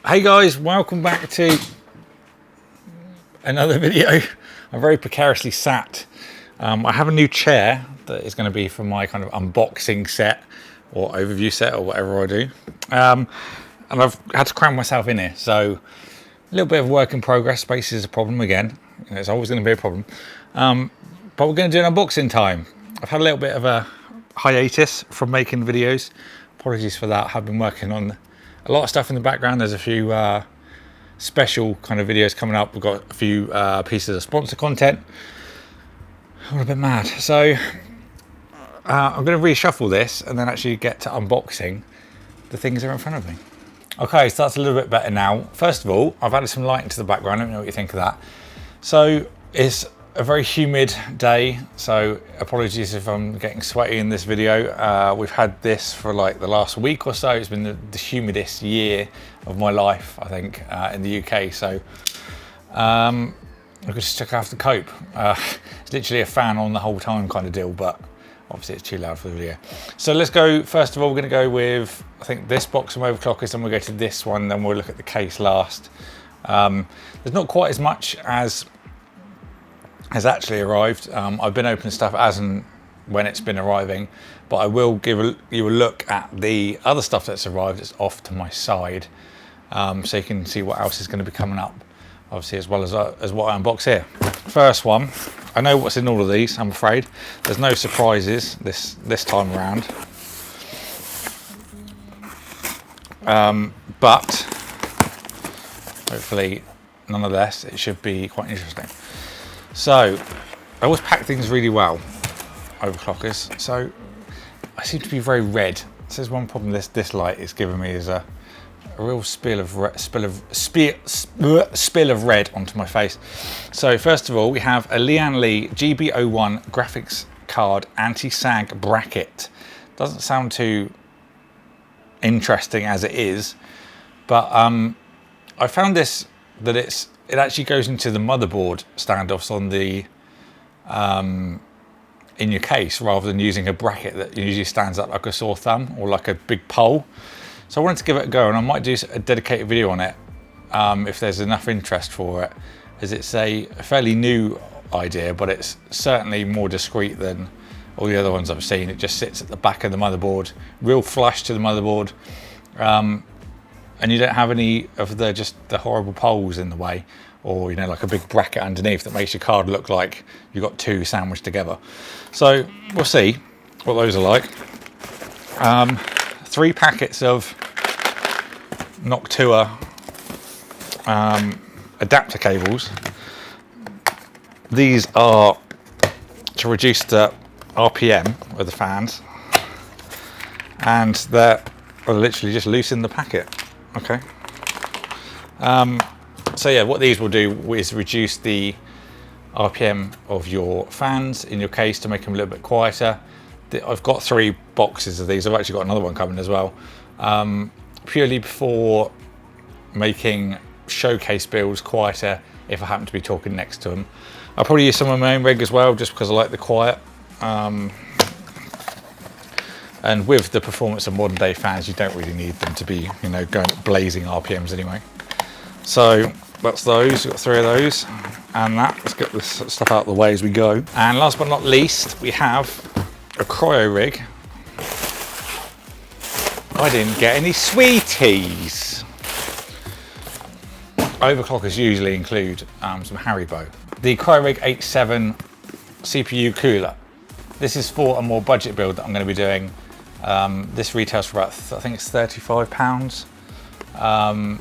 Hey guys, welcome back to another video. I'm very precariously sat. I have a new chair that is going to be for my kind of unboxing set or overview set or whatever I do. And I've had to cram myself in here, so a little bit of work in progress. Space is a problem again. It's always going to be a problem. But we're going to do an unboxing time. I've had a little bit of a hiatus from making videos. Apologies for that. I've been working on a lot of stuff in the background. There's a few special kind of videos coming up. We've got a few pieces of sponsor content. I'm a bit mad. So I'm going to reshuffle this and then actually get to unboxing the things that are in front of me. Okay, so that's a little bit better now. First of all, I've added some light into the background. Let me know what you think of that. So it's a very humid day, so apologies if I'm getting sweaty in this video. We've had this for like the last week or so. It's been the humidest year of my life, I think, in the UK. So I just took off the cope. It's literally a fan on the whole time kind of deal, but obviously it's too loud for the video. So let's go, first of all, we're gonna go with, I think this box from Overclockers, then we'll go to this one, then we'll look at the case last. There's not quite as much as has actually arrived. I've been opening stuff as and when it's been arriving, but I will give you a look at the other stuff that's arrived. It's off to my side, so you can see what else is going to be coming up, obviously, as well as what I unbox here. First one, I know what's in all of these. I'm afraid there's no surprises this time around, but hopefully nonetheless it should be quite interesting. So I always pack things really well, Overclockers. So I seem to be very red. So there's one problem this light is giving me is a real spill of red onto my face. So first of all, we have a Lian Li GB01 graphics card anti-sag bracket. Doesn't sound too interesting as it is, but I found this that it actually goes into the motherboard standoffs on the in your case, rather than using a bracket that usually stands up like a sore thumb or like a big pole. So I wanted to give it a go, and I might do a dedicated video on it if there's enough interest for it, as it's a fairly new idea, but it's certainly more discreet than all the other ones I've seen. It just sits at the back of the motherboard, real flush to the motherboard, and you don't have any of the horrible poles in the way, or like a big bracket underneath that makes your card look like you've got two sandwiched together. So we'll see what those are like. 3 packets of Noctua adapter cables. These are to reduce the RPM of the fans, and they're literally just loose in the packet. Okay. So yeah, what these will do is reduce the RPM of your fans in your case to make them a little bit quieter. I've got 3 boxes of these. I've actually got another one coming as well, purely for making showcase builds quieter if I happen to be talking next to them. I'll probably use some of my own rig as well, just because I like the quiet. And with the performance of modern day fans, you don't really need them to be, going blazing RPMs anyway. So that's those. We've got 3 of those, and let's get this stuff out of the way as we go. And last but not least, we have a cryo rig. I didn't get any sweeties. Overclockers usually include some Haribo. The Cryorig H7 CPU cooler. This is for a more budget build that I'm going to be doing. This retails for about, I think it's £35.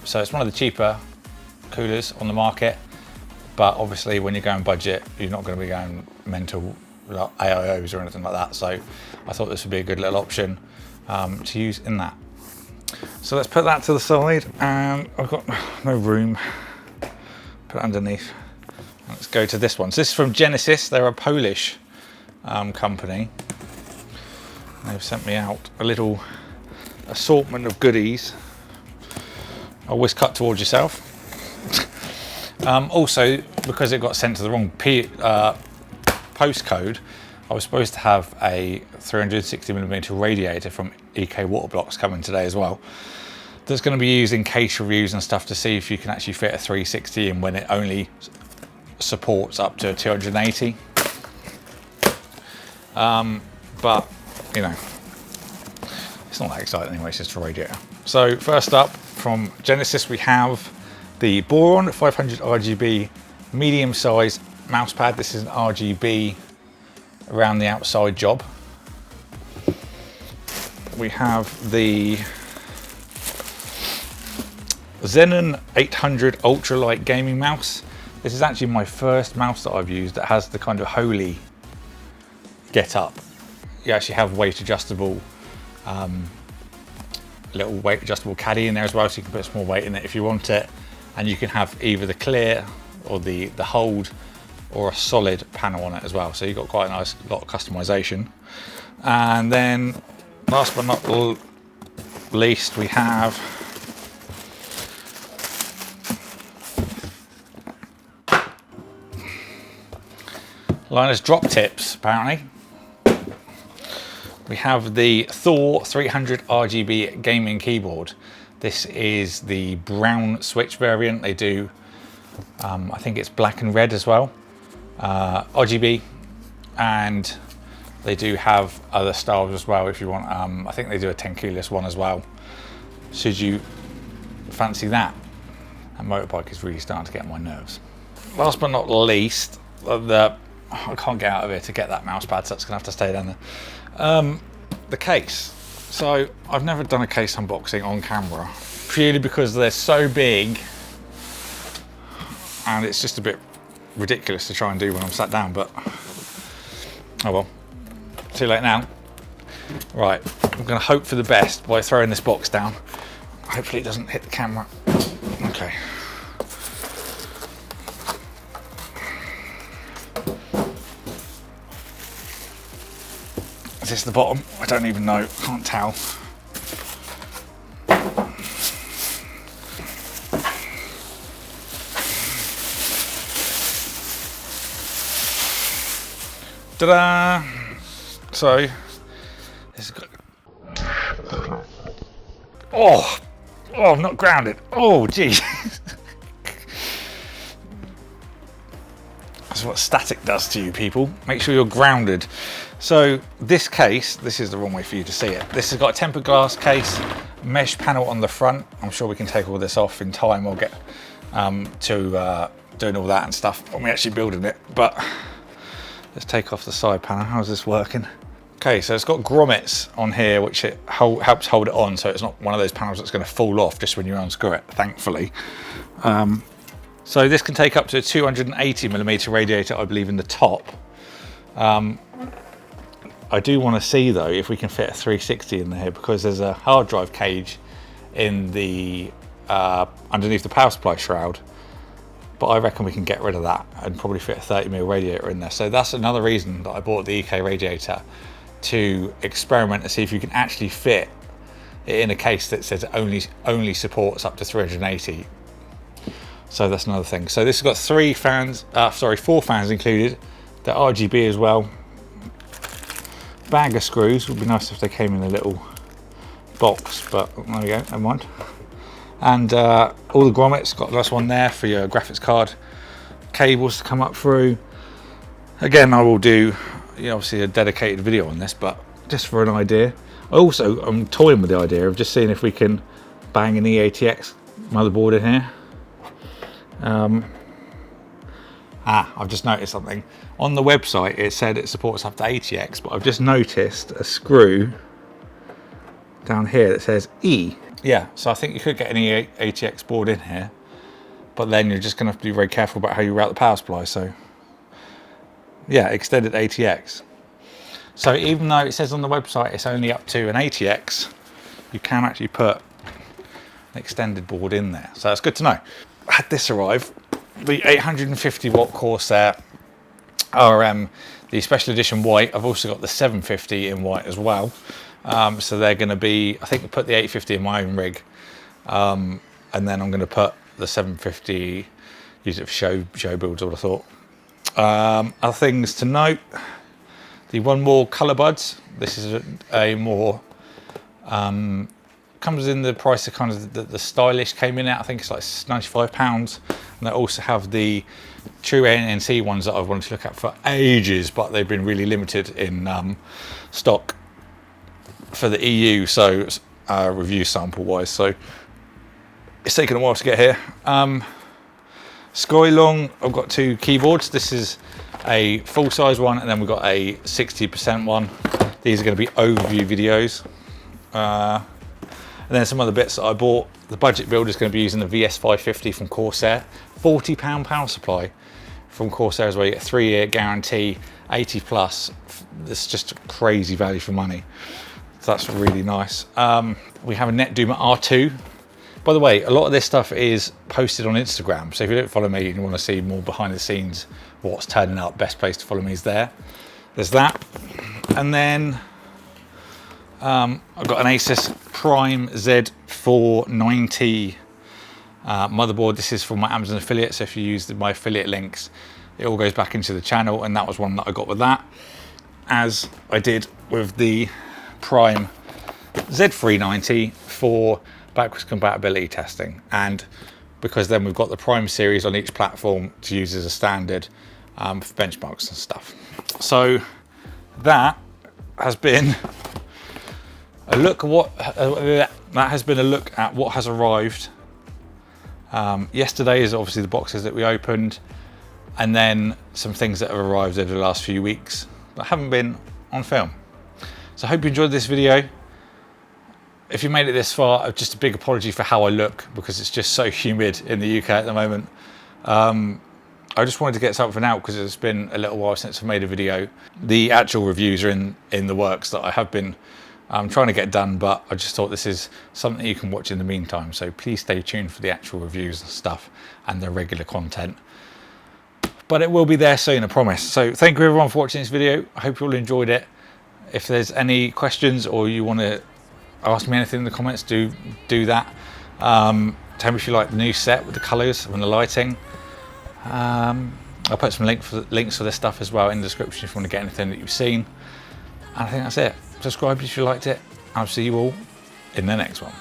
So it's one of the cheaper coolers on the market, but obviously when you're going budget, you're not going to be going mental like AIOs or anything like that. So I thought this would be a good little option to use in that. So let's put that to the side, and I've got no room. Put it underneath. Let's go to this one. So this is from Genesis. They're a Polish company. They've sent me out a little assortment of goodies. Always cut towards yourself. Also, because it got sent to the wrong postcode, I was supposed to have a 360mm radiator from EK Water Blocks coming today as well. that's going to be used in case reviews and stuff to see if you can actually fit a 360 in when it only supports up to 280. But you know, it's not that exciting anyway, it's just a radiator. So first up from Genesis, we have the Boron 500 RGB medium size mouse pad. This is an RGB around the outside job. We have the Xenon 800 ultralight gaming mouse. This is actually my first mouse that I've used that has the kind of Holy get up. You actually have weight adjustable, little weight adjustable caddy in there as well, so you can put some more weight in it if you want it. And you can have either the clear or the hold or a solid panel on it as well. So you've got quite a nice lot of customization. And then last but not least, we have Linus drop tips, apparently. We have the Thor 300 RGB gaming keyboard. This is the brown switch variant. They do, I think it's black and red as well, RGB, and they do have other styles as well if you want. I think they do a 10 keyless one as well, should you fancy that. That motorbike is really starting to get on my nerves. Last but not least, I can't get out of here to get that mouse pad, so it's gonna have to stay down there. The case. So I've never done a case unboxing on camera, purely because they're so big and it's just a bit ridiculous to try and do when I'm sat down, but oh well, too late now. Right, I'm gonna hope for the best by throwing this box down. Hopefully it doesn't hit the camera. Okay. Is this the bottom? I don't even know, can't tell. Ta-da! So, this has got... Oh, I'm not grounded. Oh, geez. That's what static does to you people. Make sure you're grounded. So this case, this is the wrong way for you to see it. This has got a tempered glass case, mesh panel on the front. I'm sure we can take all this off in time. We'll get to doing all that and stuff when we're actually building it. But let's take off the side panel. How's this working? Okay, so it's got grommets on here, which it helps hold it on, so it's not one of those panels that's going to fall off just when you unscrew it, thankfully. So this can take up to a 280mm radiator, I believe, in the top. I do want to see though if we can fit a 360 in there, because there's a hard drive cage in the underneath the power supply shroud, but I reckon we can get rid of that and probably fit a 30mm radiator in there. So that's another reason that I bought the EK radiator, to experiment and see if you can actually fit it in a case that says it only supports up to 380. So that's another thing. So this has got 4 fans included. They're RGB as well. Bag of screws. Would be nice if they came in a little box, but there we go, never mind. And all the grommets, got a nice one there for your graphics card. Cables to come up through. Again, I will do, obviously a dedicated video on this, but just for an idea. Also, I'm toying with the idea of just seeing if we can bang an EATX motherboard in here. I've just noticed something. On the website it said it supports up to ATX, but I've just noticed a screw down here that says E. Yeah, so I think you could get an ATX board in here, but then you're just going to have to be very careful about how you route the power supply. So yeah, extended ATX. So even though it says on the website it's only up to an ATX, you can actually put an extended board in there. So that's good to know. I had this arrive, the 850 watt Corsair RM, the special edition white. I've also got the 750 in white as well. So they're going to be, I think I put the 850 in my own rig, and then I'm going to put the 750, use it for show builds, I would have thought. Other things to note, the One More Color Buds. This is a more comes in the price of kind of the stylish came in at. I think it's like £95. And they also have the true ANC ones that I've wanted to look at for ages, but they've been really limited in stock for the EU, so review sample wise. So it's taken a while to get here. Skylong, I've got 2 keyboards. This is a full size one, and then we've got a 60% one. These are going to be overview videos. And then some other bits that I bought. The budget build is going to be using the VS550 from Corsair. £40 power supply from Corsair as well. You get a 3-year guarantee, 80 plus. It's just crazy value for money. So that's really nice. We have a NetDooma R2. By the way, a lot of this stuff is posted on Instagram. So if you don't follow me and you want to see more behind the scenes, what's turning up, best place to follow me is there. There's that. And then I've got an Asus Prime Z490 motherboard. This is from my Amazon affiliate, so if you use my affiliate links, it all goes back into the channel, and that was one that I got with that, as I did with the Prime Z390 for backwards compatibility testing, and because then we've got the Prime series on each platform to use as a standard for benchmarks and stuff. So that has been a look at what has arrived. Yesterday is obviously the boxes that we opened, and then some things that have arrived over the last few weeks that haven't been on film. So I hope you enjoyed this video. If you made it this far, just a big apology for how I look, because it's just so humid in the UK at the moment. I just wanted to get something out because it's been a little while since I made a video. The actual reviews are in the works that I have been trying to get done, but I just thought this is something you can watch in the meantime. So please stay tuned for the actual reviews and stuff and the regular content. But it will be there soon, I promise. So thank you everyone for watching this video. I hope you all enjoyed it. If there's any questions or you want to ask me anything in the comments, do that. Tell me if you like the new set with the colours and the lighting. I'll put some links for this stuff as well in the description if you want to get anything that you've seen. And I think that's it. Subscribe if you liked it. I'll see you all in the next one.